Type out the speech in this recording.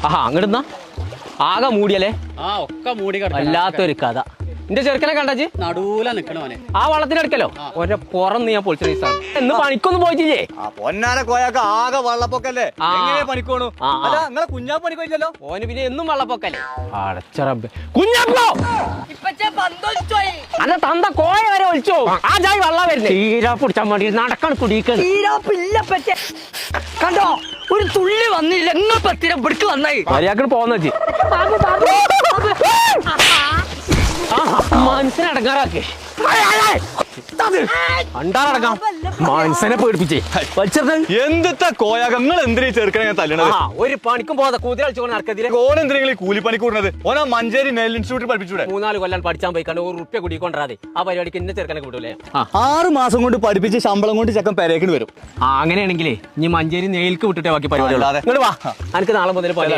ആഹാ അങ്ങോട്ടെന്നാ ആകെ മൂടിയല്ലേ? ഒക്കെ മൂടി വല്ലാത്തൊരു കഥ. എന്റെ ചെറുക്കനെ കണ്ടച്ച് നടൂല നിക്കണവനെ ആ വള്ളത്തിനടുക്കല്ലോ ഒരെ പുറന്ന് ഞാൻ പൊളിച്ച റീസാണ്. എന്ന് പണിക്കൊന്നും പോയിട്ടില്ലേ? പൊന്നാര കോയാക്ക ആകെ വള്ളപ്പൊക്കല്ലേ, എങ്ങനെ പണിക്കോണു? അല്ല നിങ്ങളെ കുഞ്ഞാ പണിക്കോയില്ലല്ലോ. ഓന് പിന്നെ എന്നും വള്ളപ്പൊക്കല്ലേ. അടച്ചറബ് കുഞ്ഞപ്പോ അല്ല തന്ത കോയ വരെ ഒളിച്ചോ. ആ ജായി വള്ളം വരുന്നേ തീരാ പിടിച്ചാൽ മതി നടക്കാൻ കുടിക്കണം. കണ്ടോ ഒരു തുള്ളി വന്നില്ല. നിങ്ങൾ പത്തിര പിടിക്ക് വന്നായി മര്യാദക്ക് പോന്ന മനസ്സിനടങ്ങാറാക്കേ അണ്ടാറടങ്ങാം മനസ്സിനെ പേടിപ്പിച്ചേ എന്തിട്ടാ കോയാക്ക നിങ്ങൾ എന്തിനാ ചെറുക്കനെ തല്ലണത്? ഒരു പണിക്കും പോകാതെ കുതിര കളിച്ചുകൊണ്ട് നടക്കത്തില്ല. ഓൻ എന്തിനാ കൂലിപ്പണി കൂടുന്നത്? ഓനാ മഞ്ചേരി നെൽ ഇൻസ്റ്റിറ്റ്യൂട്ടിൽ പഠിപ്പിച്ചൂടെ? 3-4 കൊല്ലം പഠിച്ചാൻ പോയി കണ്ട് ₹1 കുടിക്കൊണ്ടാതെ ആ പരിപാടിക്ക് എന്നെ ചെറുക്കനെ കിട്ടൂലേ. 6 മാസം കൊണ്ട് പഠിപ്പിച്ച് ശമ്പളം കൊണ്ട് ചെക്കൻ പെരേക്കിന് വരും. അങ്ങനെയാണെങ്കിലേ ഇനി മഞ്ചേരി നെയിൽക്ക് വിട്ടിട്ടേ ബാക്കി പരിപാടി. ഇങ്ങോട്ട് വാ, എനിക്ക് നാളെ മുതൽ പണി.